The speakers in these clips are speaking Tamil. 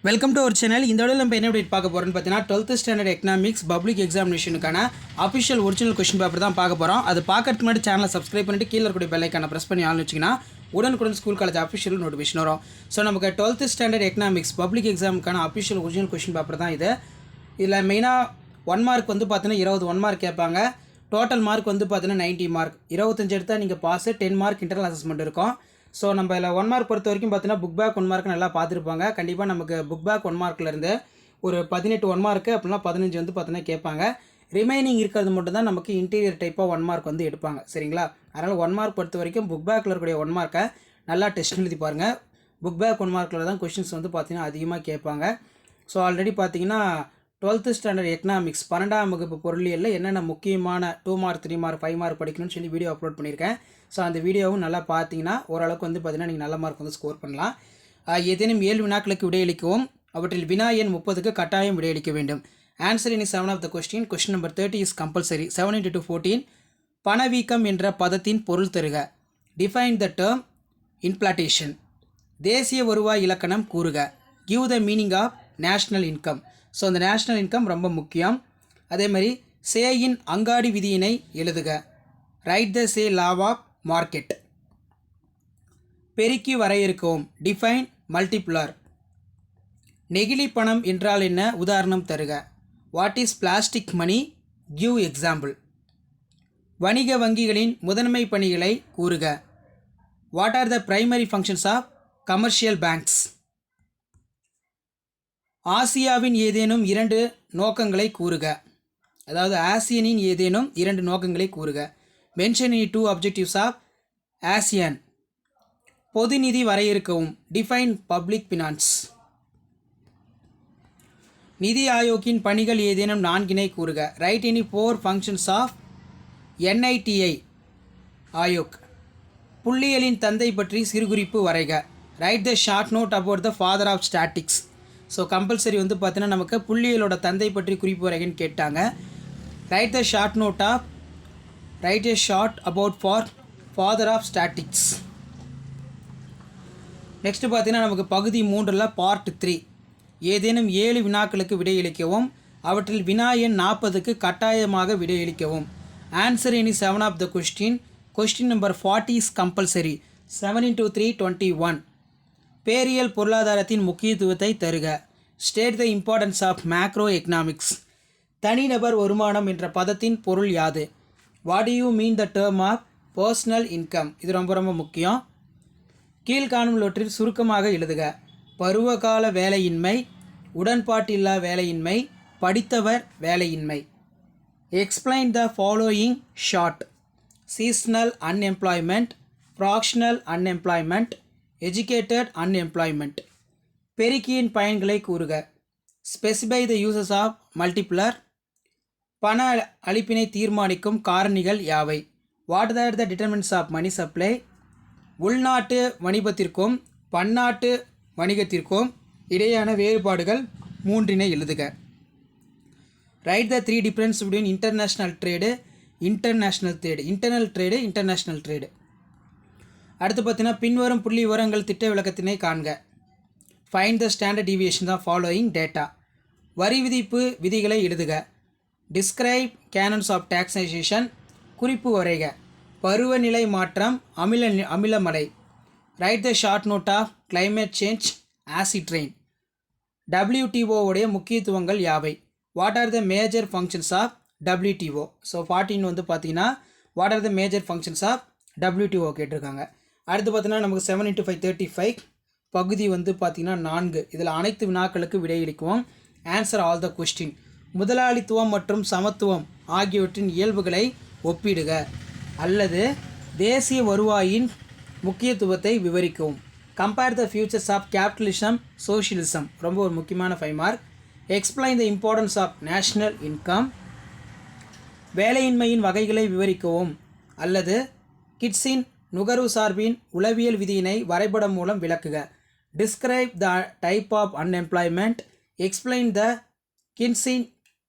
Welcome to our channel. இந்த வீடியோவில் நம்ம என்ன அப்டேட் பார்க்க போகிறோம்னு பார்த்தீங்கன்னா 12th ஸ்டாண்டர்ட் எக்கனாமிக்ஸ் பப்ளிக் எக்ஸாமினேஷனுக்கான அஃபிஷியல் ஒரிஜினல் கொஸ்டின் பேப்பர் தான் பார்க்க போகிறோம். அது பார்க்கறதுக்கு முன்னாடி சேனலை சப்ஸ்கிரைப் பண்ணிட்டு கீழே இருக்கக்கூடிய பெல் ஐக்கானை ப்ரெஸ் பண்ணி ஆன் வச்சிங்கன்னா உடனுக்குடன் ஸ்கூல் காலேஜ் அஃபிஷியல் நோட்டிஃபிகேஷன் வரும். ஸோ நமக்கு 12th ஸ்டாண்டர்ட் எக்கனாமிக்ஸ் பப்ளிக் எக்ஸாமுக்கான அஃபிஷியல் ஒரிஜினல் கொஸ்டின் பேப்பர் தான் இது. இதில் மெயினாக 1 மார்க் வந்து பார்த்தீங்கன்னா 20 1 மார்க் கேட்பாங்க. டோட்டல் மார்க் வந்து பார்த்தீங்கன்னா 90 மார்க். 25 எடுத்தால் நீங்கள் பாஸ், 10 மார்க் இன்டர்னல் அசஸ்மெண்ட் இருக்கும். ஸோ நம்ம இதில் 1 மார்க் பொறுத்த வரைக்கும் பார்த்தீங்கன்னா புக் பேக் 1 மார்க் நல்லா பார்த்துருப்பாங்க. கண்டிப்பாக நமக்கு புக் பேக் 1 மார்க்லேருந்து ஒரு 18 1 மார்க்கு அப்படின்னா 15 வந்து பார்த்தீங்கன்னா கேட்பாங்க. ரிமைனிங் இருக்கிறது மட்டும் தான் நமக்கு இன்டீரியர் டைப்பாக 1 மார்க் வந்து எடுப்பாங்க. சரிங்களா? அதனால் 1 மார்க் பொறுத்த வரைக்கும் புக் பேக்கில் இருக்கக்கூடிய 1 மார்க்கை நல்லா டெஸ்ட் எழுதி பாருங்கள். புக் பேக் 1 மார்க்கில் தான் கொஷின்ஸ் வந்து பார்த்தீங்கன்னா அதிகமாக கேட்பாங்க. ஸோ ஆல்ரெடி பார்த்தீங்கன்னா 12th ஸ்டாண்டர்ட் எக்கனாமிக்ஸ் 12ஆம் வகுப்பு பொருளியலில் என்னென்ன முக்கியமான 2 மார்க் 3 மார்க் 5 மார்க் படிக்கணும்னு சொல்லி வீடியோ அப்லோட் பண்ணியிருக்கேன். ஸோ அந்த வீடியோவும் நல்லா பார்த்தீங்கன்னா ஓரளவுக்கு வந்து பார்த்தீங்கன்னா நீங்கள் நல்ல மார்க் வந்து ஸ்கோர் பண்ணலாம். ஏதேனும் 7 வினாக்களுக்கு விடையளிக்கவும் அவற்றில் வினா எண் 30க்கு கட்டாயம் விடையளிக்க வேண்டும். Answer any 7 of the question. Question number 30 is compulsory. 7 × 14. பணவீக்கம் என்ற பதத்தின் பொருள் தருக. Define the term inflation. தேசிய வருவாய் இலக்கணம் கூறுக. Give the meaning of national income. So அந்த நேஷ்னல் இன்கம் ரொம்ப முக்கியம். அதே மாதிரி சேயின் அங்காடி விதியினை எழுதுக. Write the Say law of market. பெருக்கி வரையறுக்கவும். Define multiplier. நெகிழி பணம் என்றால் என்ன? உதாரணம் தருக. What is plastic money? Give example. வணிக வங்கிகளின் முதன்மை பணிகளை கூறுக. What are the primary functions of commercial banks? ஆசியாவின் ஏதேனும் 2 நோக்கங்களை கூறுக. அதாவது ஆசியனின் ஏதேனும் 2 நோக்கங்களை கூறுக. Mention any 2 objectives of ASEAN. பொது நிதி வரையறுக்கவும். Define public finance. நிதி ஆயோக்கின் பணிகள் ஏதேனும் 4 கூறுக. Write any 4 functions of NITI Aayog. புள்ளியலின் தந்தை பற்றி சிறுகுறிப்பு வரைக. Write the short note about the father of statistics. So compulsory வந்து பார்த்தீங்கன்னா நமக்கு புள்ளியலோட தந்தை பற்றி குறிப்பு வரைகன்னு கேட்டாங்க. Write the short note of write a short about father of statistics. Next பார்த்தீங்கன்னா நமக்கு பகுதி 3ல் பார்ட் 3. ஏதேனும் 7 வினாக்களுக்கு விடையளிக்கவும் அவற்றில் வினா எண் 40க்கு கட்டாயமாக விடையளிக்கவும். Answer any 7 of the question. Question number 40 is compulsory. 7 × 3 21. பேரியல் பொருளாதாரத்தின் முக்கியத்துவத்தை தருக. State the importance of macro economics. தனிநபர் வருமானம் என்ற பதத்தின் பொருள் யாது? What do you mean the term of personal income? இது ரொம்ப ரொம்ப முக்கியம். கீழ்காணும்வற்றில் சுருக்கமாக எழுதுக. பருவகால வேலையின்மை, உடன்பாட்டில்லா வேலையின்மை, படித்தவர் வேலையின்மை. Explain the following short. Seasonal unemployment, fractional unemployment, educated unemployment. பெருக்கியின் பயன்களை கூறுக. Specify the uses of multiplier. பண அளிப்பினை தீர்மானிக்கும் காரணிகள் யாவை? What are the determinants of money supply? உள்நாட்டு வணிகத்திற்கும் பன்னாட்டு வணிகத்திற்கும் இடையான வேறுபாடுகள் 3 எழுதுக. Write the 3 difference between international trade, internal trade, international trade. அடுத்து பார்த்தீங்கன்னா பின்வரும் புள்ளி விவரங்கள் திட்ட விளக்கத்தினை காண்க. Find the standard deviation of following data. வரி விதிப்பு விதிகளை எழுதுக. Describe canons of taxation. குறிப்பு வரைக. பருவநிலை மாற்றம், அமிலமழை. Write the short note of climate change, acid rain. WTO உடைய முக்கியத்துவங்கள் யாவை? What are the major functions of WTO? So 14 வந்து பார்த்தீங்கன்னா what are the major functions of WTO கேட்டிருக்காங்க. அடுத்து பார்த்தீங்கன்னா நமக்கு 7 × 5 35. பகுதி வந்து பார்த்தீங்கன்னா 4. இதில் அனைத்து வினாக்களுக்கு விடையளிக்குவோம். Answer all the question. முதலாளித்துவம் மற்றும் சமத்துவம் ஆகியவற்றின் இயல்புகளை ஒப்பிடுக. அல்லது தேசிய வருவாயின் முக்கியத்துவத்தை விவரிக்கவும். Compare the futures of capitalism, socialism. ரொம்ப ஒரு முக்கியமான 5 mark. Explain the importance of national income. வேலையின்மையின் வகைகளை விவரிக்கவும். அல்லது கிட்ஸின் நுகர்வு சார்பின் உளவியல் விதியினை வரைபடம் மூலம் விளக்குக. Describe the type of unemployment. Explain the கிட்ஸின்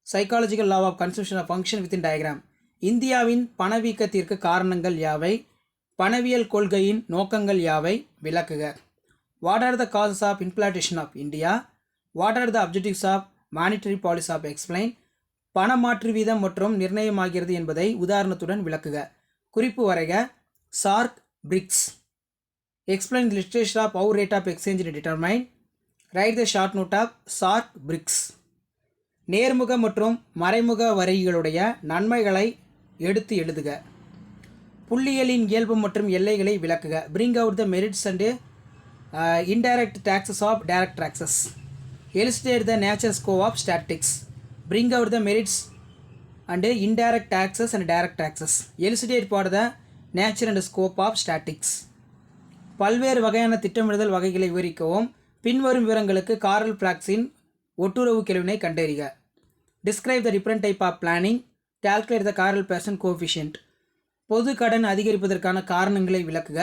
psychological law of consumption of function within diagram. இந்தியாவின் பணவீக்கத்திற்கு காரணங்கள் யாவை? பணவியல் கொள்கையின் நோக்கங்கள் யாவை? விளக்குக. What are the causes of inflation of India? What are the objectives of monetary policy of explain. பணமாற்று வீதம் மற்றும் நிர்ணயமாகிறது என்பதை உதாரணத்துடன் விளக்குக. குறிப்பு வரைக. SAARC BRICS. Explain the literature of how rate of exchange determine. Write the short note of SAARC BRICS. நேர்முக மற்றும் மறைமுக வரிகளுடைய நன்மைகளை எடுத்து எழுதுக. புள்ளியலின் இயல்பு மற்றும் எல்லைகளை விளக்குக. Bring out the merits and indirect taxes of direct taxes. Elucidate the nature scope of statistics. Bring out the merits and indirect taxes and direct taxes. Elucidate for the nature and scope of statistics. பல்வேறு வகையான திட்டமிடுதல் வகைகளை விவரிக்கவும். பின்வரும் விவரங்களுக்கு கார்ல் பிராக்ஸின் ஒட்டுறவு கெழுவினை கண்டறிக. Describe the different type of planning. Calculate the Karl Pearson coefficient. பொது கடன் அதிகரிப்பதற்கான காரணங்களை விளக்குக.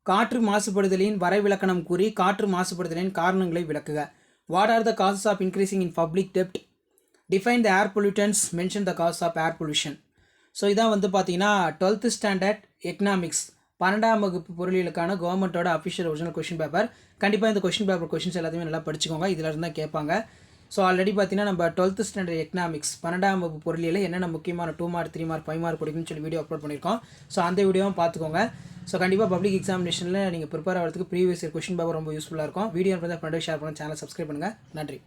காற்று மாசுபடுதலின் வரைவிலக்கணம் கூறி காற்று மாசுபடுதலின் காரணங்களை விளக்குக. What are the causes of increasing in public டெப்ட். Define the air pollutants. Mention the cause of air pollution. So இதான் பார்த்தீங்கன்னா 12th ஸ்டாண்டர்ட் எக்கனாமிக்ஸ் 12ஆம் வகுப்பு பொருளியலுக்கான கவர்மெண்ட்டோட அஃபிஷியல் ஒரிஜினல் கொஷின் பேப்பர். கண்டிப்பாக இந்த கொஷின் பேப்பர் கொஷின்ஸ் எல்லாத்தையுமே நல்லா படிச்சுக்கோங்க. இதில் இருந்தால் கேட்பாங்க. ஸோ ஆல்ரெடி பார்த்தீங்கன்னா நம்ம 12th ஸ்டாண்டர்ட் எக்கனாமிக்ஸ் 12ஆம் வகுப்பு பொருளியல் என்னென்ன முக்கியமான 2 மார்க் 3 மார்க் 5 மார்க் கொடுக்குன்னு சொல்லி வீடியோ அப்லோட் பண்ணியிருக்கோம். ஸோ அந்த வீடியோவும் பார்த்துக்கோங்க. ஸோ கண்டிப்பாக பப்ளிக் எக்ஸாமினேஷனில் நீங்கள் ப்ரிப்பேர் ஆகிறதுக்கு ப்ரீவியஸ் இயர் கொஷின் பேப்பர் ரொம்ப யூஸ்ஃபுல்லாக இருக்கும். வீடியோ ஃப்ரெண்ட் ஷேர் பண்ணுங்கள். சேனல் சப்ஸ்கிரைப் பண்ணுங்கள். நன்றி.